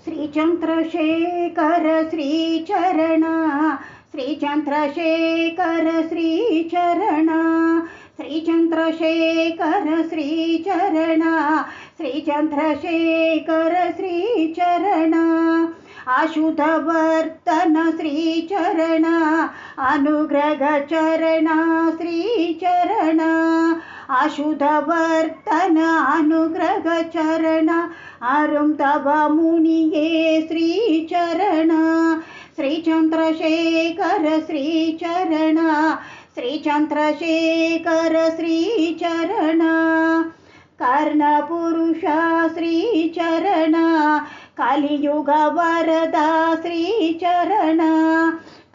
श्रीचन्द्रशेखर श्रीचरण श्रीचन्द्रशेखर श्रीचरण श्रीचन्द्रशेखर श्रीचरण श्रीचन्द्रशेखर श्रीचरण आशुधवर्तन श्रीचरण अनुग्रहचरण श्रीचरण आशुधवर्तन अनुग्रहचरण अरुं तव मुनिये श्रीचरण श्रीचन्द्रशेखर श्रीचरण श्रीचन्द्रशेखर श्रीचरण कर्णपुरुषा श्रीचरण कलियुग वरदा श्रीचरण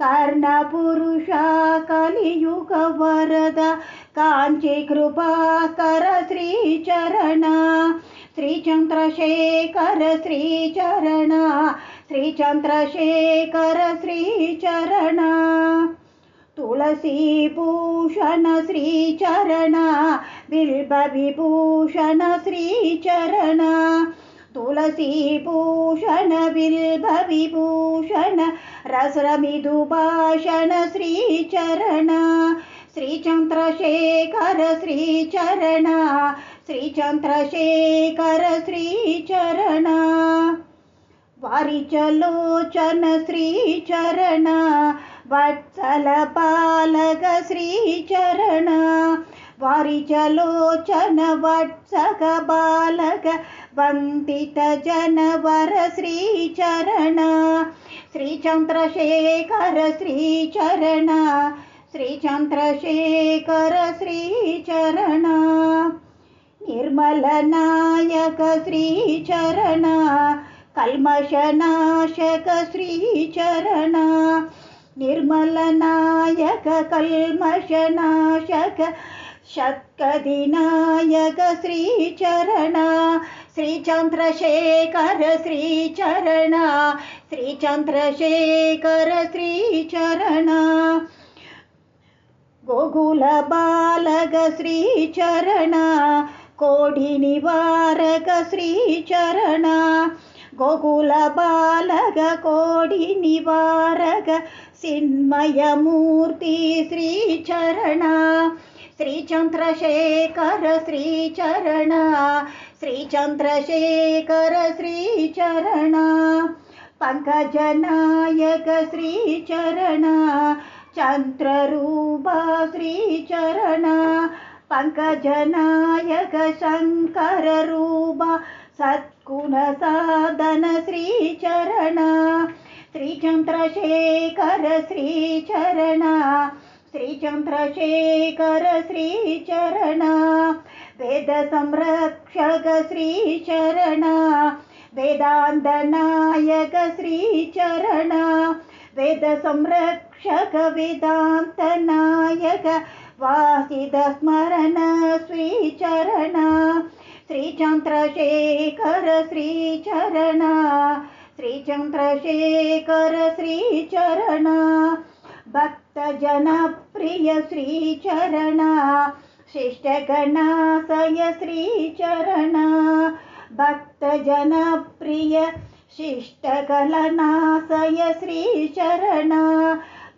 कर्णपुरुषा कलियुग वरदा कांची कृपाकर श्रीचरण श्रीचन्द्रशेखर श्रीचरण श्रीचन्द्रशेखर श्रीचरण तुलसीभूषण श्रीचरण बिल्बविभूषण श्रीचरण तुलसीभूषण बिल्बविभूषण रसरमिदुभाषण श्रीचरण श्रीचन्द्रशेखर श्रीचरण श्रीचन्द्रशेखर श्रीचरण वारिचलोचन श्रीचरण वत्सलपालक श्रीचरण वारिचलोचन वत्सक बालक वन्दित जनवर श्रीचरण श्रीचन्द्रशेखर श्रीचरण श्रीचन्द्रशेखर श्रीचरण निर्मलनायक श्रीचरण कल्मषनाशक श्रीचरण निर्मलनायक कल्मषनाशक शतकदिनायक श्रीचरण श्रीचन्द्रशेखर श्रीचरण श्रीचन्द्रशेखर श्रीचरण गोकुल बालक श्रीचरण कोडी निवारक श्रीचरण गोकुल बालक कोडी निवारक चिन्मय मूर्ति श्रीचरण श्रीचन्द्रशेखर श्रीचरण श्रीचन्द्रशेखर श्रीचरण पंकजनायक श्रीचरण चन्द्ररूपा श्रीचरण पंकजनायक शंकर रूपा सद्गुण साधन श्रीचरण श्रीचन्द्रशेखर श्रीचरण श्रीचन्द्रशेखर श्रीचरण वेद संरक्षक श्रीचरण वेदांत नायक श्रीचरण वेद संरक्षक वेदांत नायक वासिद स्मरण श्रीचरण श्रीचन्द्रशेखर श्रीचरण श्रीचन्द्रशेखर श्रीचरण भक्त जनप्रिय श्रीचरण शिष्टगणाशय श्रीचरण भक्त जनप्रिय शिष्टगणनाशय श्रीचरण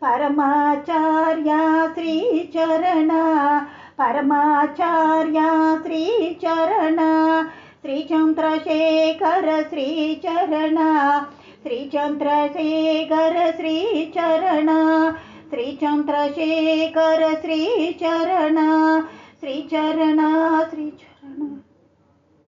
परमाचार्य श्रीचरण परमाचार्य श्रीचरण श्रीचन्द्रशेखर श्रीचरण श्रीचन्द्रशेखर श्रीचरण श्रीचन्द्रशेखर श्रीचरण श्रीचरण